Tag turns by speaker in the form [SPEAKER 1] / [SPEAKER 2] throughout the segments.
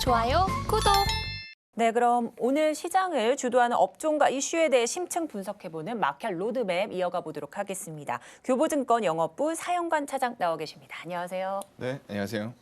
[SPEAKER 1] 좋아요, 구독!
[SPEAKER 2] 네, 그럼 오늘 시장을 주도하는 업종과 이슈에 대해 심층 분석해보는 마켓 로드맵 이어가 보도록 하겠습니다. 교보증권 영업부 사영관 차장 나와 계십니다. 안녕하세요.
[SPEAKER 3] 네, 안녕하세요.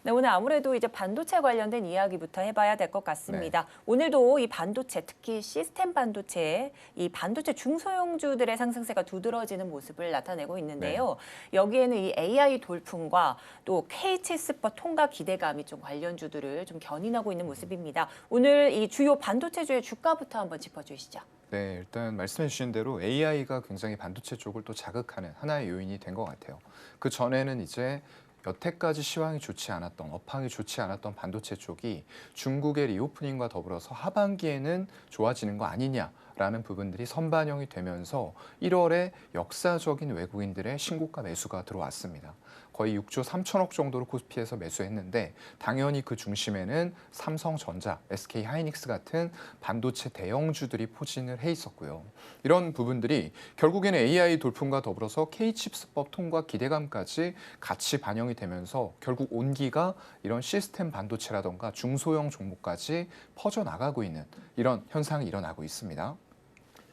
[SPEAKER 2] 네, 오늘 아무래도 이제 반도체 관련된 이야기부터 해봐야 될 것 같습니다. 오늘도 이 반도체, 특히 시스템 반도체, 이 반도체 중소형주들의 상승세가 두드러지는 모습을 나타내고 있는데요. 여기에는 이 AI 돌풍과 또 K7스포 통과 기대감이 좀 관련주들을 좀 견인하고 있는 모습입니다. 오늘 이 주요 반도체주의 주가부터 한번 짚어주시죠.
[SPEAKER 3] 네, 일단 말씀해 주신 대로 AI가 굉장히 반도체 쪽을 또 자극하는 하나의 요인이 된 것 같아요. 그 전에는 이제 여태까지 시황이 좋지 않았던, 업황이 좋지 않았던 반도체 쪽이 중국의 리오프닝과 더불어서 하반기에는 좋아지는 거 아니냐라는 부분들이 선반영이 되면서 1월에 역사적인 외국인들의 신고가 매수가 들어왔습니다. 거의 6조 3천억 정도로 코스피에서 매수했는데 당연히 그 중심에는 삼성전자, SK하이닉스 같은 반도체 대형주들이 포진을 해 있었고요. 이런 부분들이 결국에는 AI 돌풍과 더불어서 K칩스법 통과 기대감까지 같이 반영이 되면서 결국 온기가 이런 시스템 반도체라던가 중소형 종목까지 퍼져나가고 있는 이런 현상이 일어나고 있습니다.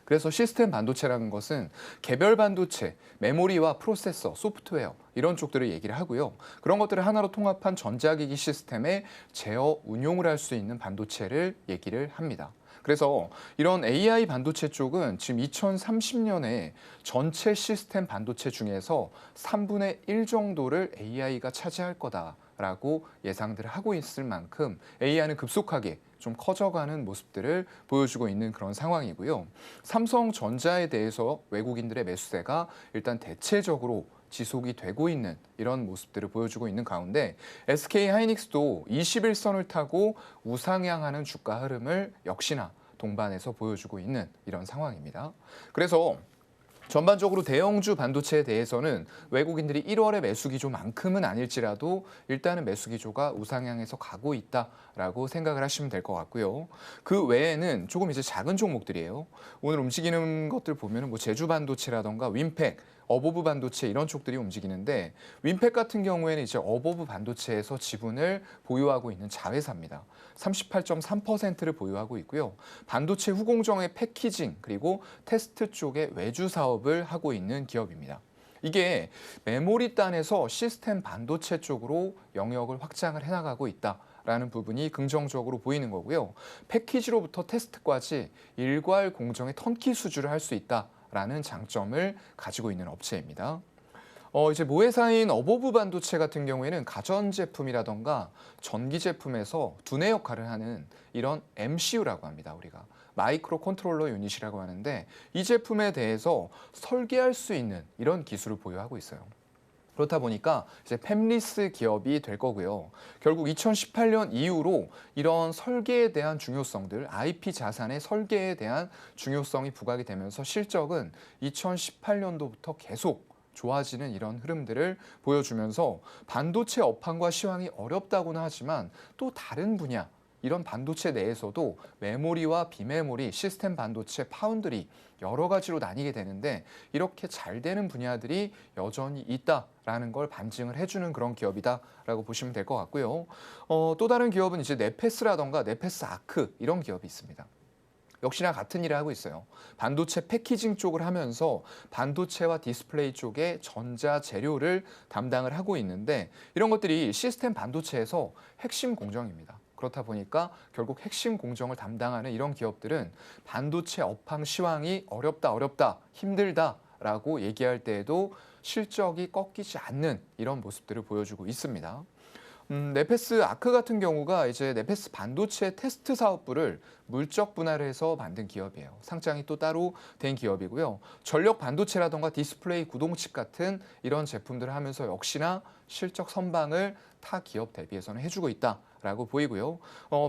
[SPEAKER 3] 그래서 시스템 반도체라는 것은 개별 반도체, 메모리와 프로세서, 소프트웨어 이런 쪽들을 얘기를 하고요. 그런 것들을 하나로 통합한 전자기기 시스템에 제어 운용을 할 수 있는 반도체를 얘기를 합니다. 그래서 이런 AI 반도체 쪽은 지금 2030년에 전체 시스템 반도체 중에서 3분의 1 정도를 AI가 차지할 거다라고 예상들을 하고 있을 만큼 AI는 급속하게 좀 커져가는 모습들을 보여주고 있는 그런 상황이고요. 삼성전자에 대해서 외국인들의 매수세가 일단 대체적으로 지속이 되고 있는 이런 모습들을 보여주고 있는 가운데 SK하이닉스도 21선을 타고 우상향하는 주가 흐름을 역시나 동반해서 보여주고 있는 이런 상황입니다. 그래서 전반적으로 대형주 반도체에 대해서는 외국인들이 1월에 매수 기조만큼은 아닐지라도 일단은 매수 기조가 우상향해서 가고 있다라고 생각을 하시면 될 것 같고요. 그 외에는 조금 이제 작은 종목들이에요. 오늘 움직이는 것들 보면은 뭐 제주 반도체라던가 윈팩, 어보브 반도체 이런 쪽들이 움직이는데 윈팩 같은 경우에는 이제 어보브 반도체에서 지분을 보유하고 있는 자회사입니다. 38.3%를 보유하고 있고요. 반도체 후공정의 패키징 그리고 테스트 쪽의 외주 사업을 하고 있는 기업입니다. 이게 메모리 단에서 시스템 반도체 쪽으로 영역을 확장을 해나가고 있다라는 부분이 긍정적으로 보이는 거고요. 패키지로부터 테스트까지 일괄 공정의 턴키 수주를 할 수 있다라는 장점을 가지고 있는 업체입니다. 이제 모회사인 어보브 반도체 같은 경우에는 가전제품이라던가 전기제품에서 두뇌 역할을 하는 이런 MCU라고 합니다. 우리가 마이크로 컨트롤러 유닛이라고 하는데 이 제품에 대해서 설계할 수 있는 이런 기술을 보유하고 있어요. 그렇다 보니까 이제 팹리스 기업이 될 거고요. 결국 2018년 이후로 이런 설계에 대한 중요성들, IP 자산의 설계에 대한 중요성이 부각이 되면서 실적은 2018년도부터 계속 좋아지는 이런 흐름들을 보여주면서 반도체 업황과 시황이 어렵다고는 하지만 또 다른 분야, 이런 반도체 내에서도 메모리와 비메모리, 시스템 반도체, 파운드리 여러 가지로 나뉘게 되는데 이렇게 잘 되는 분야들이 여전히 있다라는 걸 반증을 해주는 그런 기업이다라고 보시면 될 것 같고요. 또 다른 기업은 이제 네페스라던가 네페스 아크 이런 기업이 있습니다. 역시나 같은 일을 하고 있어요. 반도체 패키징 쪽을 하면서 반도체와 디스플레이 쪽의 전자 재료를 담당을 하고 있는데 이런 것들이 시스템 반도체에서 핵심 공정입니다. 그렇다 보니까 결국 핵심 공정을 담당하는 이런 기업들은 반도체 업황 시황이 어렵다, 힘들다라고 얘기할 때에도 실적이 꺾이지 않는 이런 모습들을 보여주고 있습니다. 네페스 아크 같은 경우가 이제 네페스 반도체 테스트 사업부를 물적 분할을 해서 만든 기업이에요. 상장이 또 따로 된 기업이고요. 전력 반도체라던가 디스플레이 구동칩 같은 이런 제품들을 하면서 역시나 실적 선방을 타 기업 대비해서는 해주고 있다라고 보이고요.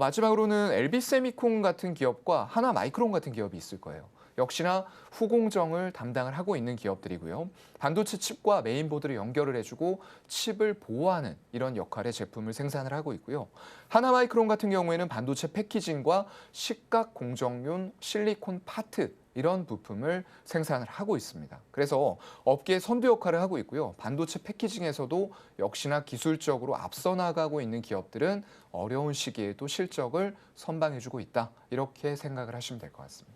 [SPEAKER 3] 마지막으로는 LB세미콘 같은 기업과 하나마이크론 같은 기업이 있을 거예요. 역시나 후공정을 담당을 하고 있는 기업들이고요. 반도체 칩과 메인보드를 연결을 해주고 칩을 보호하는 이런 역할의 제품을 생산을 하고 있고요. 하나마이크론 같은 경우에는 반도체 패키징과 식각 공정용 실리콘 파트 이런 부품을 생산을 하고 있습니다. 그래서 업계의 선두 역할을 하고 있고요. 반도체 패키징에서도 역시나 기술적으로 앞서 나가고 있는 기업들은 어려운 시기에도 실적을 선방해주고 있다. 이렇게 생각을 하시면 될 것 같습니다.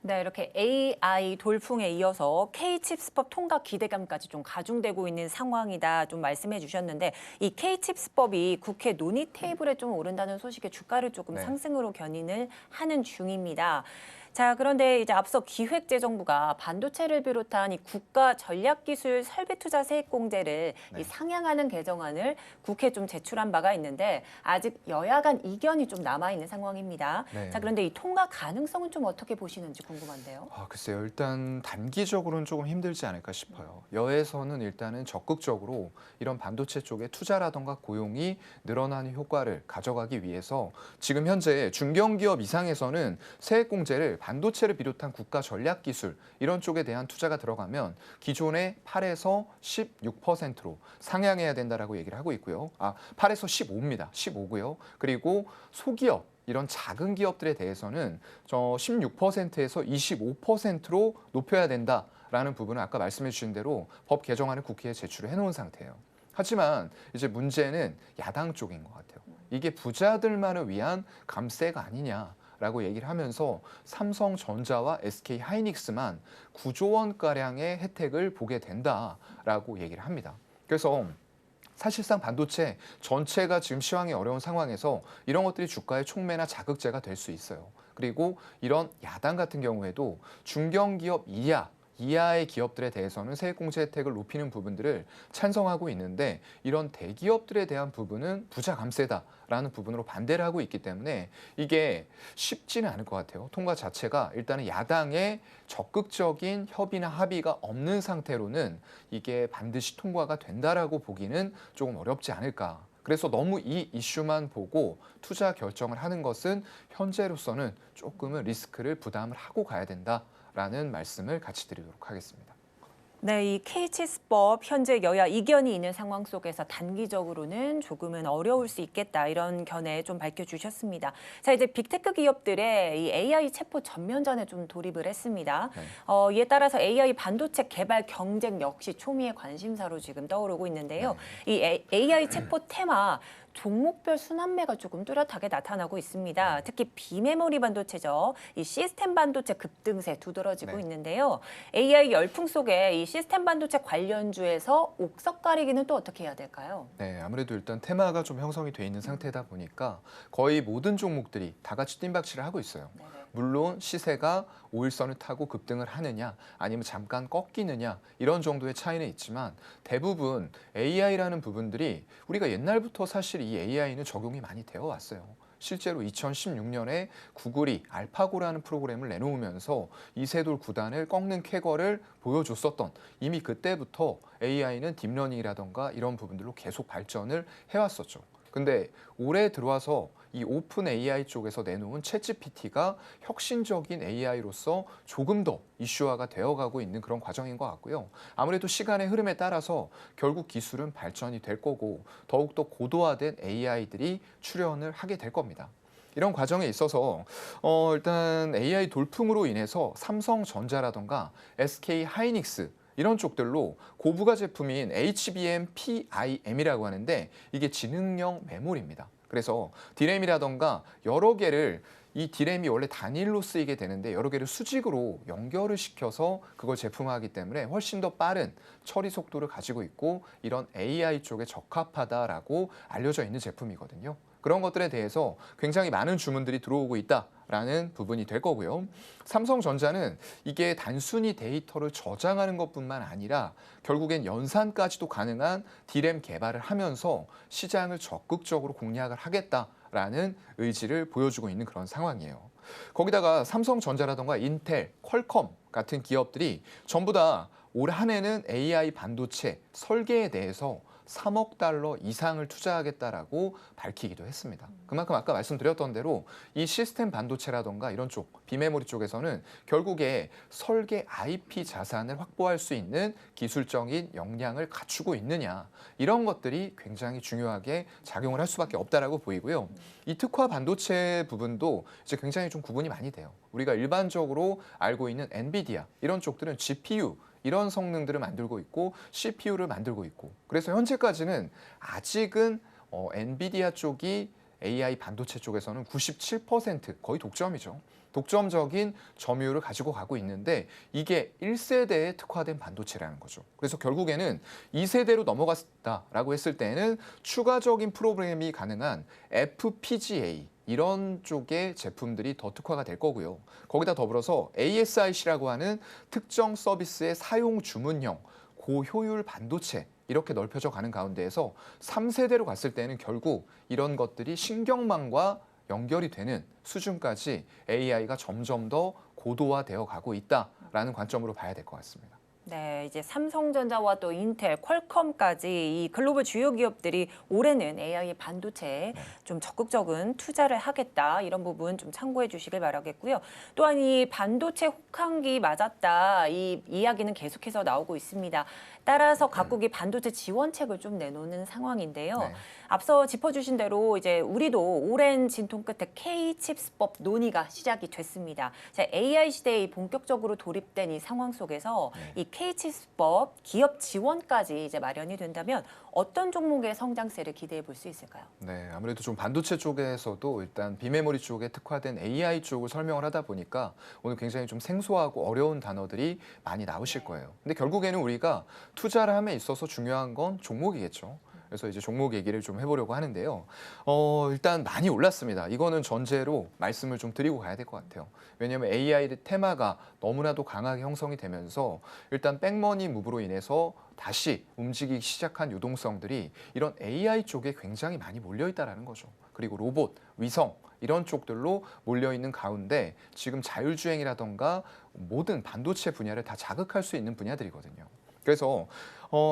[SPEAKER 2] 네, 이렇게 AI 돌풍에 이어서 K칩스법 통과 기대감까지 좀 가중되고 있는 상황이다 좀 말씀해 주셨는데 이 K칩스법이 국회 논의 테이블에 좀 오른다는 소식에 주가를 조금
[SPEAKER 3] 네.
[SPEAKER 2] 상승으로 견인을 하는 중입니다. 자, 그런데 이제 앞서 기획재정부가 반도체를 비롯한 이 국가 전략기술 설비투자 세액공제를
[SPEAKER 3] 네.
[SPEAKER 2] 이 상향하는 개정안을 국회에 좀 제출한 바가 있는데 아직 여야 간 이견이 좀 남아있는 상황입니다.
[SPEAKER 3] 네.
[SPEAKER 2] 자, 그런데 이 통과 가능성은 좀 어떻게 보시는지 궁금한데요.
[SPEAKER 3] 글쎄요. 일단 단기적으로는 조금 힘들지 않을까 싶어요. 여에서는 일단은 적극적으로 이런 반도체 쪽에 투자라던가 고용이 늘어나는 효과를 가져가기 위해서 지금 현재 중견기업 이상에서는 세액공제를 반도체를 비롯한 국가 전략기술 이런 쪽에 대한 투자가 들어가면 기존의 8에서 16%로 상향해야 된다라고 얘기를 하고 있고요. 8에서 15입니다. 15고요. 그리고 소기업 이런 작은 기업들에 대해서는 16%에서 25%로 높여야 된다라는 부분은 아까 말씀해 주신 대로 법 개정안을 국회에 제출을 해놓은 상태예요. 하지만 이제 문제는 야당 쪽인 것 같아요. 이게 부자들만을 위한 감세가 아니냐라고 얘기를 하면서 삼성전자와 SK하이닉스만 9조 원가량의 혜택을 보게 된다라고 얘기를 합니다. 그래서 사실상 반도체 전체가 지금 시황이 어려운 상황에서 이런 것들이 주가의 촉매나 자극제가 될 수 있어요. 그리고 이런 야당 같은 경우에도 중견기업 이하의 기업들에 대해서는 세액공제 혜택을 높이는 부분들을 찬성하고 있는데 이런 대기업들에 대한 부분은 부자 감세다라는 부분으로 반대를 하고 있기 때문에 이게 쉽지는 않을 것 같아요. 통과 자체가 일단은 야당의 적극적인 협의나 합의가 없는 상태로는 이게 반드시 통과가 된다라고 보기는 조금 어렵지 않을까. 그래서 너무 이 이슈만 보고 투자 결정을 하는 것은 현재로서는 조금은 리스크를 부담을 하고 가야 된다라는 말씀을 같이 드리도록 하겠습니다.
[SPEAKER 2] 네, 이 K칩스법 현재 여야 이견이 있는 상황 속에서 단기적으로는 조금은 어려울 수 있겠다 이런 견해 좀 밝혀주셨습니다. 자, 이제 빅테크 기업들의 이 AI 챗봇 전면전에 좀 돌입을 했습니다.
[SPEAKER 3] 네.
[SPEAKER 2] 이에 따라서 AI 반도체 개발 경쟁 역시 초미의 관심사로 지금 떠오르고 있는데요. 이 AI 챗봇 테마 종목별 순환매가 조금 뚜렷하게 나타나고 있습니다. 특히 비메모리 반도체죠. 이 시스템 반도체 급등세 두드러지고
[SPEAKER 3] 네.
[SPEAKER 2] 있는데요. AI 열풍 속에 이 시스템 반도체 관련주에서 옥석 가리기는 또 어떻게 해야 될까요?
[SPEAKER 3] 네, 아무래도 일단 테마가 좀 형성이 돼 있는 상태다 보니까 거의 모든 종목들이 다 같이 뜀박질을 하고 있어요.
[SPEAKER 2] 네네.
[SPEAKER 3] 물론 시세가 5일선을 타고 급등을 하느냐 아니면 잠깐 꺾이느냐 이런 정도의 차이는 있지만 대부분 AI라는 부분들이 우리가 옛날부터 사실 이 AI는 적용이 많이 되어 왔어요. 실제로 2016년에 구글이 알파고라는 프로그램을 내놓으면서 이세돌 9단을 꺾는 쾌거를 보여줬었던 이미 그때부터 AI는 딥러닝이라던가 이런 부분들로 계속 발전을 해왔었죠. 근데 올해 들어와서 이 오픈 AI 쪽에서 내놓은 챗GPT가 혁신적인 AI로서 조금 더 이슈화가 되어가고 있는 그런 과정인 것 같고요. 아무래도 시간의 흐름에 따라서 결국 기술은 발전이 될 거고 더욱더 고도화된 AI들이 출현을 하게 될 겁니다. 이런 과정에 있어서 일단 AI 돌풍으로 인해서 삼성전자라던가 SK하이닉스 이런 쪽들로 고부가 제품인 HBM-PIM이라고 하는데 이게 지능형 메모리입니다. 그래서 디램이라던가 여러 개를 이 디램이 원래 단일로 쓰이게 되는데 여러 개를 수직으로 연결을 시켜서 그걸 제품화하기 때문에 훨씬 더 빠른 처리 속도를 가지고 있고 이런 AI 쪽에 적합하다라고 알려져 있는 제품이거든요. 그런 것들에 대해서 굉장히 많은 주문들이 들어오고 있다라는 부분이 될 거고요. 삼성전자는 이게 단순히 데이터를 저장하는 것뿐만 아니라 결국엔 연산까지도 가능한 디램 개발을 하면서 시장을 적극적으로 공략을 하겠다라는 의지를 보여주고 있는 그런 상황이에요. 거기다가 삼성전자라던가 인텔, 퀄컴 같은 기업들이 전부 다 올 한 해는 AI 반도체 설계에 대해서 3억 달러 이상을 투자하겠다라고 밝히기도 했습니다. 그만큼 아까 말씀드렸던 대로 이 시스템 반도체라던가 이런 쪽, 비메모리 쪽에서는 결국에 설계 IP 자산을 확보할 수 있는 기술적인 역량을 갖추고 있느냐, 이런 것들이 굉장히 중요하게 작용을 할 수밖에 없다라고 보이고요. 이 특화 반도체 부분도 이제 굉장히 좀 구분이 많이 돼요. 우리가 일반적으로 알고 있는 엔비디아 이런 쪽들은 GPU 이런 성능들을 만들고 있고 CPU를 만들고 있고, 그래서 현재까지는 아직은 엔비디아 쪽이 AI 반도체 쪽에서는 97% 거의 독점이죠. 독점적인 점유율을 가지고 가고 있는데 이게 1세대에 특화된 반도체라는 거죠. 그래서 결국에는 2세대로 넘어갔다라고 했을 때는 추가적인 프로그램이 가능한 FPGA 이런 쪽의 제품들이 더 특화가 될 거고요. 거기다 더불어서 ASIC라고 하는 특정 서비스의 사용 주문형 고효율 반도체, 이렇게 넓혀져 가는 가운데에서 3세대로 갔을 때는 결국 이런 것들이 신경망과 연결이 되는 수준까지 AI가 점점 더 고도화되어 가고 있다라는 관점으로 봐야 될 것 같습니다.
[SPEAKER 2] 네, 이제 삼성전자와 또 인텔, 퀄컴까지 이 글로벌 주요 기업들이 올해는 AI 반도체에 좀 적극적인 투자를 하겠다, 이런 부분 좀 참고해 주시길 바라겠고요. 또한 이 반도체 혹한기 맞았다, 이 이야기는 계속해서 나오고 있습니다. 따라서 각국이 반도체 지원책을 좀 내놓는 상황인데요.
[SPEAKER 3] 네.
[SPEAKER 2] 앞서 짚어주신 대로 이제 우리도 오랜 진통 끝에 K-칩스법 논의가 시작이 됐습니다. 자, AI 시대에 본격적으로 돌입된 이 상황 속에서 이 K-칩스법 기업 지원까지 이제 마련이 된다면 어떤 종목의 성장세를 기대해 볼 수 있을까요?
[SPEAKER 3] 네, 아무래도 좀 반도체 쪽에서도 일단 비메모리 쪽에 특화된 AI 쪽을 설명을 하다 보니까 오늘 굉장히 좀 생소하고 어려운 단어들이 많이 나오실 거예요. 근데 결국에는 우리가 투자를 함에 있어서 중요한 건 종목이겠죠. 그래서 이제 종목 얘기를 좀 해보려고 하는데요. 일단 많이 올랐습니다. 이거는 전제로 말씀을 좀 드리고 가야 될 것 같아요. 왜냐하면 AI 테마가 너무나도 강하게 형성이 되면서 일단 백머니 무브로 인해서 다시 움직이기 시작한 유동성들이 이런 AI 쪽에 굉장히 많이 몰려 있다라는 거죠. 그리고 로봇, 위성 이런 쪽들로 몰려 있는 가운데 지금 자율주행이라던가 모든 반도체 분야를 다 자극할 수 있는 분야들이거든요. 그래서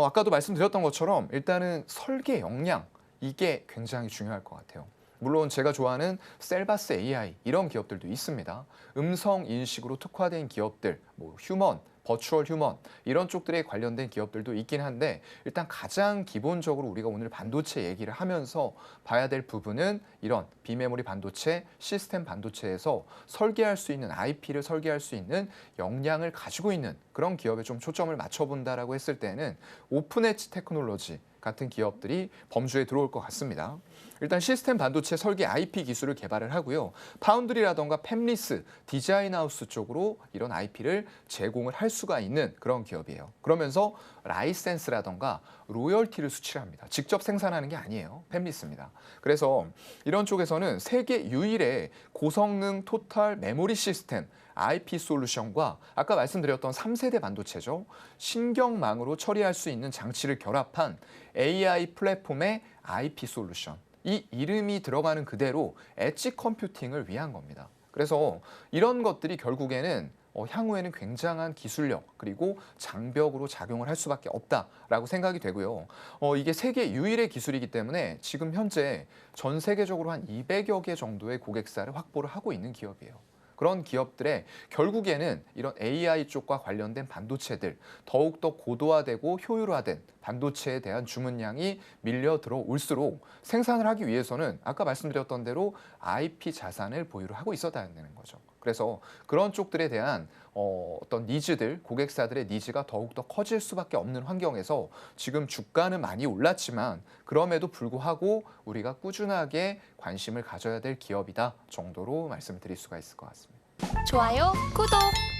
[SPEAKER 3] 아까도 말씀드렸던 것처럼 일단은 설계 역량, 이게 굉장히 중요할 것 같아요. 물론 제가 좋아하는 셀바스 AI 이런 기업들도 있습니다. 음성 인식으로 특화된 기업들, 뭐 휴먼, 버추얼 휴먼 이런 쪽들에 관련된 기업들도 있긴 한데, 일단 가장 기본적으로 우리가 오늘 반도체 얘기를 하면서 봐야 될 부분은 이런 비메모리 반도체, 시스템 반도체에서 설계할 수 있는 IP를 설계할 수 있는 역량을 가지고 있는 그런 기업에 좀 초점을 맞춰본다라고 했을 때는 오픈 엣지 테크놀로지 같은 기업들이 범주에 들어올 것 같습니다. 일단 시스템 반도체 설계 IP 기술을 개발을 하고요. 파운드리라던가 팹리스, 디자인하우스 쪽으로 이런 IP를 제공을 할 수가 있는 그런 기업이에요. 그러면서 라이센스라던가 로열티를 수출합니다. 직접 생산하는 게 아니에요. 팹리스입니다. 그래서 이런 쪽에서는 세계 유일의 고성능 토탈 메모리 시스템 IP 솔루션과 아까 말씀드렸던 3세대 반도체죠. 신경망으로 처리할 수 있는 장치를 결합한 AI 플랫폼의 IP 솔루션. 이 이름이 들어가는 그대로 엣지 컴퓨팅을 위한 겁니다. 그래서 이런 것들이 결국에는 향후에는 굉장한 기술력 그리고 장벽으로 작용을 할 수밖에 없다라고 생각이 되고요. 이게 세계 유일의 기술이기 때문에 지금 현재 전 세계적으로 한 200여 개 정도의 고객사를 확보를 하고 있는 기업이에요. 그런 기업들의 결국에는 이런 AI 쪽과 관련된 반도체들, 더욱더 고도화되고 효율화된 반도체에 대한 주문량이 밀려 들어올수록 생산을 하기 위해서는 아까 말씀드렸던 대로 IP 자산을 보유를 하고 있어야 되는 거죠. 그래서 그런 쪽들에 대한 어떤 니즈들, 고객사들의 니즈가 더욱더 커질 수밖에 없는 환경에서 지금 주가는 많이 올랐지만 그럼에도 불구하고 우리가 꾸준하게 관심을 가져야 될 기업이다 정도로 말씀드릴 수가 있을 것 같습니다.
[SPEAKER 1] 좋아요, 구독!